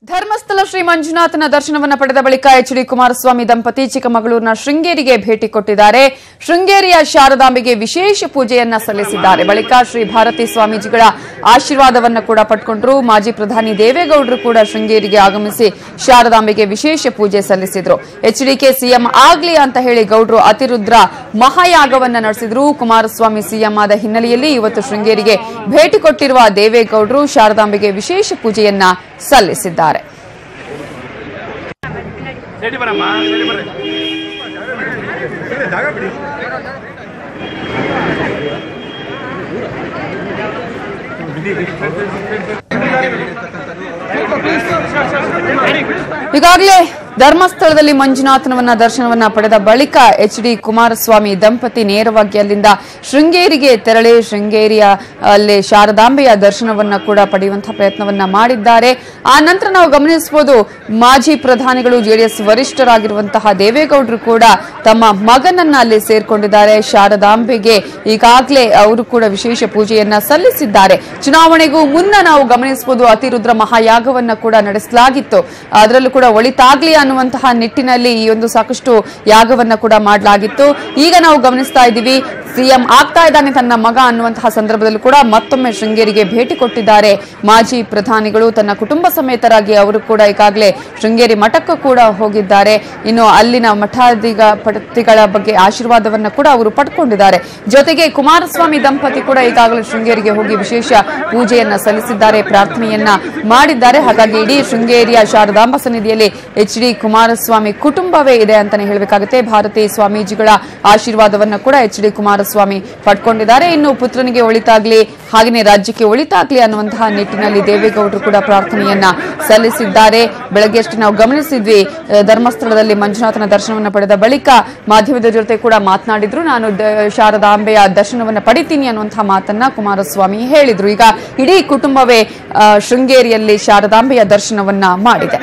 ಧರ್ಮಸ್ಥಳ ಶ್ರೀ ಮಂಜುನಾಥನ ದರ್ಶನವನ್ನು ಪಡೆದ ಬಳಿಕ ಎಚ್.ಡಿ. ಕುಮಾರಸ್ವಾಮಿ ದಂಪತಿ ಚಿಕ್ಕಮಗಳೂರಿನ ಶೃಂಗೇರಿಗೆ ಭೇಟಿ ಕೊಟ್ಟಿದ್ದಾರೆ. ಶೃಂಗೇರಿಯ ಶಾರದಾಂಬೆಗೆ ವಿಶೇಷ ಪೂಜೆಯನ್ನ ಸಲ್ಲಿಸಿದ್ದಾರೆ. ಬಳಿಕ ಶ್ರೀ ಭಾರತಿ ಸ್ವಾಮೀಜಿಗಳ ಆಶೀರ್ವಾದವನ್ನು ಕೂಡ ಪಡೆದುಕೊಂಡರು. ಮಾಜಿ ಪ್ರಧಾನಿ ದೇವೇಗೌಡರು ಕೂಡ ಶೃಂಗೇರಿಗೆ ಆಗಮಿಸಿ ಶಾರದಾಂಬೆಗೆ ವಿಶೇಷ ಪೂಜೆ ಸಲ್ಲಿಸಿದರು. ಎಚ್ಡಿಕೆ ಸಿಎಂ ಆಗ್ಲಿ ಅಂತ ಹೇಳಿ ಗೌಡರು ಅತಿರುದ್ರ ಮಹಾಯಾಗವನ್ನ ನಡೆಸಿದ್ರು. ಕುಮಾರಸ್ವಾಮಿ ಸಿಎಂ ಆದ ಹಿನ್ನೆಲೆಯಲ್ಲಿ ಇವತ್ತು ಶೃಂಗೇರಿಗೆ ಭೇಟಿ ಕೊಟ್ಟಿರುವ ದೇವೇಗೌಡರು ಶಾರದಾಂಬೆಗೆ ವಿಶೇಷ ಪೂಜೆಯನ್ನ ಸಲ್ಲಿಸಿದ್ದಾರೆ. ಈಗಾಗಲೇ ಧರ್ಮಸ್ಥಳದಲ್ಲಿ ಮಂಜುನಾಥನವನ್ನ ದರ್ಶನವನ್ನ ಪಡೆದ ಬಳಿಕ ಎಚ್.ಡಿ. ಕುಮಾರಸ್ವಾಮಿ ದಂಪತಿ ನೇರವಾಗಿ ಅಲ್ಲಿಂದ ಶೃಂಗೇರಿಗೆ ತೆರಳಿ ಶೃಂಗೇರಿಯ ಅಲ್ಲಿ ಶಾರದಾಂಬೆಯ ದರ್ಶನವನ್ನ ಕೂಡ ಪಡೆಯುವಂತಹ ಪ್ರಯತ್ನವನ್ನ ಮಾಡಿದ್ದಾರೆ. ಆ ನಂತರ ನಾವು ಗಮನಿಸಬಹುದು, ಮಾಜಿ ಪ್ರಧಾನಿಗಳು ಜೆಡಿಎಸ್ ವರಿಷ್ಠರಾಗಿರುವಂತಹ ದೇವೇಗೌಡರು ಕೂಡ ತಮ್ಮ ಮಗನನ್ನ ಅಲ್ಲಿ ಸೇರ್ಕೊಂಡಿದ್ದಾರೆ. ಶಾರದಾಂಬೆಗೆ ಈಗಾಗಲೇ ಅವರು ಕೂಡ ವಿಶೇಷ ಪೂಜೆಯನ್ನ ಸಲ್ಲಿಸಿದ್ದಾರೆ. ಚುನಾವಣೆಗೂ ಮುನ್ನ ನಾವು ಗಮನಿಸಬಹುದು, ಅತಿರುದ್ರ ಮಹಾಯಾಗವನ್ನ ಕೂಡ ನಡೆಸಲಾಗಿತ್ತು. ಅದರಲ್ಲೂ ಕೂಡ ಒಳಿತಾಗ್ಲಿ ಅನ್ನುವಂತಹ ನಿಟ್ಟಿನಲ್ಲಿ ಈ ಒಂದು ಸಾಕಷ್ಟು ಯಾಗವನ್ನ ಕೂಡ ಮಾಡಲಾಗಿತ್ತು. ಈಗ ನಾವು ಗಮನಿಸ್ತಾ ಇದ್ದೀವಿ, ಸಿಎಂ ಆಗ್ತಾ ಇದ್ದಾನೆ ತನ್ನ ಮಗ ಅನ್ನುವಂತಹ ಸಂದರ್ಭದಲ್ಲೂ ಕೂಡ ಮತ್ತೊಮ್ಮೆ ಶೃಂಗೇರಿಗೆ ಭೇಟಿ ಕೊಟ್ಟಿದ್ದಾರೆ ಮಾಜಿ ಪ್ರಧಾನಿಗಳು. ತನ್ನ ಕುಟುಂಬ ಸಮೇತರಾಗಿ ಅವರು ಕೂಡ ಈಗಾಗಲೇ ಶೃಂಗೇರಿ ಮಠಕ್ಕೂ ಕೂಡ ಹೋಗಿದ್ದಾರೆ. ಇನ್ನು ಅಲ್ಲಿನ ಮಠಾಧಿಪತಿಗಳ ಬಗ್ಗೆ ಆಶೀರ್ವಾದವನ್ನ ಕೂಡ ಅವರು ಪಡ್ಕೊಂಡಿದ್ದಾರೆ. ಜೊತೆಗೆ ಕುಮಾರಸ್ವಾಮಿ ದಂಪತಿ ಕೂಡ ಈಗಾಗಲೇ ಶೃಂಗೇರಿಗೆ ಹೋಗಿ ವಿಶೇಷ ಪೂಜೆಯನ್ನ ಸಲ್ಲಿಸಿದ್ದಾರೆ, ಪ್ರಾರ್ಥನೆಯನ್ನ ಮಾಡಿದ್ದಾರೆ. ಹಾಗಾಗಿ ಇಡೀ ಶೃಂಗೇರಿಯ ಶಾರದಾಂಬ ಸನ್ನಿಧಿಯಲ್ಲಿ ಎಚ್.ಡಿ. ಕುಮಾರಸ್ವಾಮಿ ಕುಟುಂಬವೇ ಇದೆ ಅಂತಾನೆ ಹೇಳಬೇಕಾಗುತ್ತೆ. ಭಾರತೀಯ ಸ್ವಾಮೀಜಿಗಳ ಆಶೀರ್ವಾದವನ್ನ ಕೂಡ ಎಚ್.ಡಿ. ಕುಮಾರಸ್ವಾಮಿ ಪಡ್ಕೊಂಡಿದ್ದಾರೆ. ಇನ್ನು ಪುತ್ರನಿಗೆ ಒಳಿತಾಗ್ಲಿ, ಹಾಗೆಯೇ ರಾಜ್ಯಕ್ಕೆ ಒಳಿತಾಗ್ಲಿ ಅನ್ನುವಂತಹ ನಿಟ್ಟಿನಲ್ಲಿ ದೇವೇಗೌಡರು ಕೂಡ ಪ್ರಾರ್ಥನೆಯನ್ನ ಸಲ್ಲಿಸಿದ್ದಾರೆ. ಬೆಳಗ್ಗೆ ಅಷ್ಟೇ ನಾವು ಗಮನಿಸಿದ್ವಿ, ಧರ್ಮಸ್ಥಳದಲ್ಲಿ ಮಂಜುನಾಥನ ದರ್ಶನವನ್ನು ಪಡೆದ ಬಳಿಕ ಮಾಧ್ಯಮದ ಜೊತೆ ಕೂಡ ಮಾತನಾಡಿದ್ರು. ನಾನು ಶಾರದಾಂಬೆಯ ದರ್ಶನವನ್ನು ಪಡಿತೀನಿ ಅನ್ನುವಂತಹ ಮಾತನ್ನ ಕುಮಾರಸ್ವಾಮಿ ಹೇಳಿದ್ರು. ಈಗ ಇಡೀ ಕುಟುಂಬವೇ ಶೃಂಗೇರಿಯಲ್ಲಿ ಶಾರದಾಂಬೆಯ ದರ್ಶನವನ್ನ ಮಾಡಿದೆ.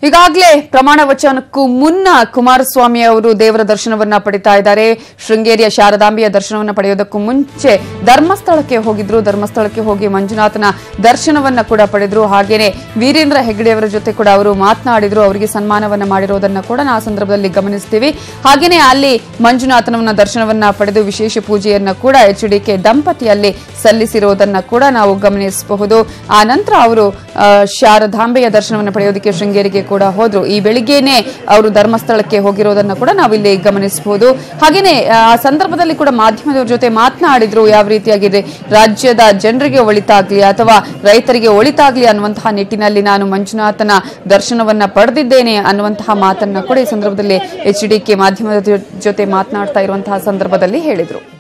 ಈಗಾಗಲೇ ಪ್ರಮಾಣ ವಚನಕ್ಕೂ ಮುನ್ನ ಕುಮಾರಸ್ವಾಮಿ ಅವರು ದೇವರ ದರ್ಶನವನ್ನ ಪಡಿತಾ ಇದ್ದಾರೆ. ಶೃಂಗೇರಿಯ ಶಾರದಾಂಬೆಯ ದರ್ಶನವನ್ನ ಪಡೆಯೋದಕ್ಕೂ ಮುಂಚೆ ಧರ್ಮಸ್ಥಳಕ್ಕೆ ಹೋಗಿದ್ರು. ಧರ್ಮಸ್ಥಳಕ್ಕೆ ಹೋಗಿ ಮಂಜುನಾಥನ ದರ್ಶನವನ್ನ ಕೂಡ ಪಡೆದ್ರು. ಹಾಗೇನೆ ವೀರೇಂದ್ರ ಹೆಗ್ಗಡೆಯವರ ಜೊತೆ ಕೂಡ ಅವರು ಮಾತನಾಡಿದ್ರು. ಅವರಿಗೆ ಸನ್ಮಾನವನ್ನ ಮಾಡಿರೋದನ್ನ ಕೂಡ ನಾವು ಆ ಸಂದರ್ಭದಲ್ಲಿ ಗಮನಿಸ್ತೀವಿ. ಹಾಗೇನೆ ಅಲ್ಲಿ ಮಂಜುನಾಥನವನ್ನ ದರ್ಶನವನ್ನ ಪಡೆದು ವಿಶೇಷ ಪೂಜೆಯನ್ನ ಕೂಡ ಎಚ್.ಡಿ.ಕೆ ದಂಪತಿಯಲ್ಲಿ ಸಲ್ಲಿಸಿರೋದನ್ನ ಕೂಡ ನಾವು ಗಮನಿಸಬಹುದು. ಆ ನಂತರ ಅವರು ಶಾರದಾಂಬೆಯ ದರ್ಶನವನ್ನು ಪಡೆಯೋದಕ್ಕೆ ಶೃಂಗೇರಿಗೆ ಕೂಡ ಹೋದ್ರು. ಈ ಬೆಳಿಗ್ಗೆನೆ ಅವರು ಧರ್ಮಸ್ಥಳಕ್ಕೆ ಹೋಗಿರೋದನ್ನ ಕೂಡ ನಾವಿಲ್ಲಿ ಗಮನಿಸಬಹುದು. ಹಾಗೇನೆ ಆ ಸಂದರ್ಭದಲ್ಲಿ ಕೂಡ ಮಾಧ್ಯಮದವರ ಜೊತೆ ಮಾತನಾಡಿದ್ರು. ಯಾವ ರೀತಿಯಾಗಿದೆ ರಾಜ್ಯದ ಜನರಿಗೆ ಒಳಿತಾಗ್ಲಿ ಅಥವಾ ರೈತರಿಗೆ ಒಳಿತಾಗ್ಲಿ ಅನ್ನುವಂತಹ ನಿಟ್ಟಿನಲ್ಲಿ ನಾನು ಮಂಜುನಾಥನ ದರ್ಶನವನ್ನ ಪಡೆದಿದ್ದೇನೆ ಅನ್ನುವಂತಹ ಮಾತನ್ನ ಕೂಡ ಈ ಸಂದರ್ಭದಲ್ಲಿ ಎಚ್.ಡಿ.ಕೆ ಮಾಧ್ಯಮದ ಜೊತೆ ಮಾತನಾಡ್ತಾ ಇರುವಂತಹ ಸಂದರ್ಭದಲ್ಲಿ ಹೇಳಿದ್ರು.